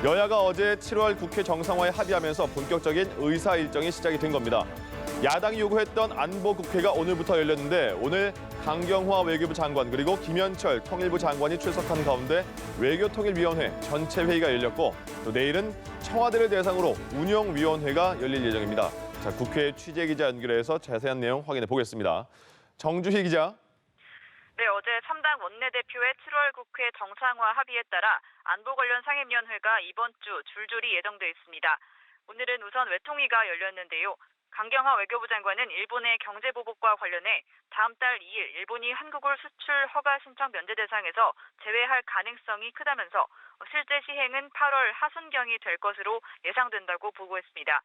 여야가 어제 7월 국회 정상화에 합의하면서 본격적인 의사 일정이 시작이 된 겁니다. 야당이 요구했던 안보국회가 오늘부터 열렸는데 오늘 강경화 외교부 장관 그리고 김현철 통일부 장관이 출석한 가운데 외교통일위원회 전체 회의가 열렸고 또 내일은 청와대를 대상으로 운영위원회가 열릴 예정입니다. 자, 국회 취재기자 연결해서 자세한 내용 확인해 보겠습니다. 정주희 기자. 네, 어제 3당 원내대표의 7월 국회 정상화 합의에 따라 안보 관련 상임위원회가 이번 주 줄줄이 예정돼 있습니다. 오늘은 우선 외통위가 열렸는데요. 강경화 외교부 장관은 일본의 경제보복과 관련해 다음 달 2일 일본이 한국을 수출 허가 신청 면제 대상에서 제외할 가능성이 크다면서 실제 시행은 8월 하순경이 될 것으로 예상된다고 보고했습니다.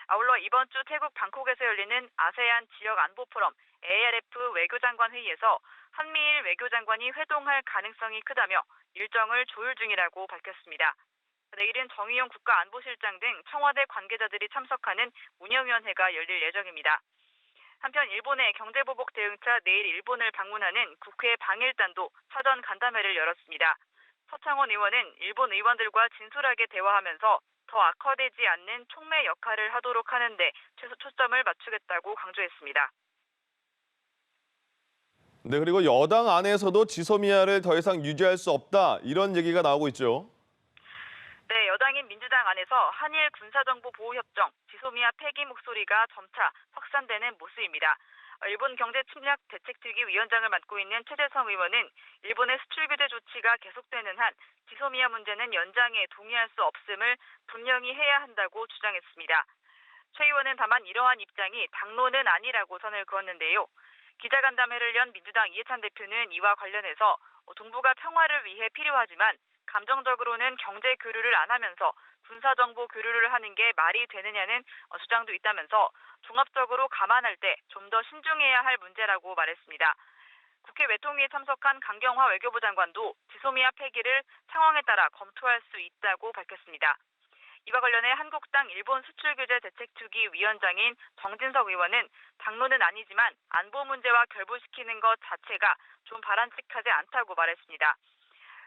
아울러 이번 주 태국 방콕에서 열리는 아세안 지역 안보 포럼 ARF 외교장관 회의에서 한미일 외교장관이 회동할 가능성이 크다며 일정을 조율 중이라고 밝혔습니다. 내일은 정의용 국가안보실장 등 청와대 관계자들이 참석하는 운영위원회가 열릴 예정입니다. 한편 일본의 경제보복 대응차 내일 일본을 방문하는 국회 방일단도 사전 간담회를 열었습니다. 서창원 의원은 일본 의원들과 진솔하게 대화하면서 더 악화되지 않는 촉매 역할을 하도록 하는 데 초점을 맞추겠다고 강조했습니다. 네, 그리고 여당 안에서도 지소미아를 더 이상 유지할 수 없다 이런 얘기가 나오고 있죠. 네, 여당인 민주당 안에서 한일 군사정보보호협정, 지소미아 폐기 목소리가 점차 확산되는 모습입니다. 일본 경제침략대책특위 위원장을 맡고 있는 최재성 의원은 일본의 수출 규제 조치가 계속되는 한 지소미아 문제는 연장에 동의할 수 없음을 분명히 해야 한다고 주장했습니다. 최 의원은 다만 이러한 입장이 당론은 아니라고 선을 그었는데요. 기자간담회를 연 민주당 이해찬 대표는 이와 관련해서 동북아 평화를 위해 필요하지만 감정적으로는 경제 교류를 안 하면서 군사정보 교류를 하는 게 말이 되느냐는 주장도 있다면서 종합적으로 감안할 때 좀 더 신중해야 할 문제라고 말했습니다. 국회 외통위에 참석한 강경화 외교부 장관도 지소미아 폐기를 상황에 따라 검토할 수 있다고 밝혔습니다. 이와 관련해 한국당 일본 수출규제대책특위 위원장인 정진석 의원은 당론은 아니지만 안보 문제와 결부시키는 것 자체가 좀 바람직하지 않다고 말했습니다.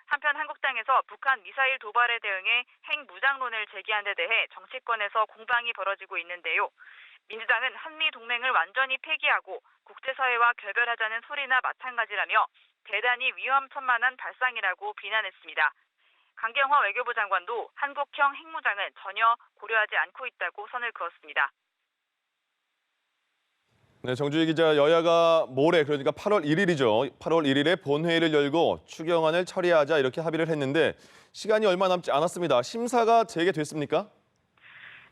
한편 한국당에서 북한 미사일 도발에 대응해 핵무장론을 제기한 데 대해 정치권에서 공방이 벌어지고 있는데요. 민주당은 한미 동맹을 완전히 폐기하고 국제사회와 결별하자는 소리나 마찬가지라며 대단히 위험천만한 발상이라고 비난했습니다. 강경화 외교부 장관도 한국형 핵무장은 전혀 고려하지 않고 있다고 선을 그었습니다. 네, 정주희 기자, 여야가 모레 그러니까 8월 1일이죠. 8월 1일에 본회의를 열고 추경안을 처리하자 이렇게 합의를 했는데 시간이 얼마 남지 않았습니다. 심사가 재개됐습니까?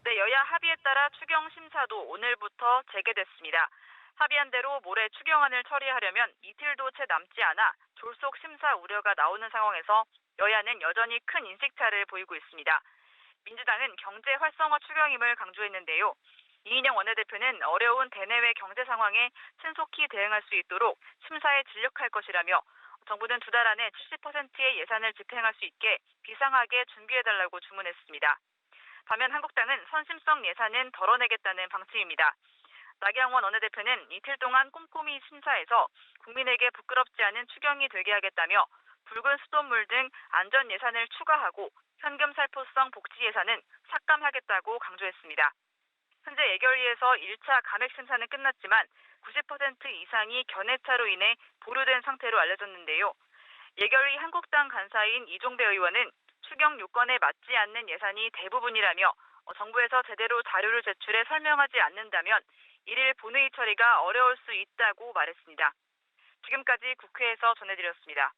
네, 여야 합의에 따라 추경 심사도 오늘부터 재개됐습니다. 합의한 대로 모레 추경안을 처리하려면 이틀도 채 남지 않아 졸속 심사 우려가 나오는 상황에서 여야는 여전히 큰 인식차를 보이고 있습니다. 민주당은 경제 활성화 추경임을 강조했는데요. 이인영 원내대표는 어려운 대내외 경제 상황에 신속히 대응할 수 있도록 심사에 진력할 것이라며 정부는 두 달 안에 70%의 예산을 집행할 수 있게 비상하게 준비해달라고 주문했습니다. 반면 한국당은 선심성 예산은 덜어내겠다는 방침입니다. 나경원 원내대표는 이틀 동안 꼼꼼히 심사해서 국민에게 부끄럽지 않은 추경이 되게 하겠다며 붉은 수돗물 등 안전 예산을 추가하고 현금 살포성 복지 예산은 삭감하겠다고 강조했습니다. 현재 예결위에서 1차 감액 심사는 끝났지만 90% 이상이 견해차로 인해 보류된 상태로 알려졌는데요. 예결위 한국당 간사인 이종배 의원은 추경 요건에 맞지 않는 예산이 대부분이라며 정부에서 제대로 자료를 제출해 설명하지 않는다면 일일 본회의 처리가 어려울 수 있다고 말했습니다. 지금까지 국회에서 전해드렸습니다.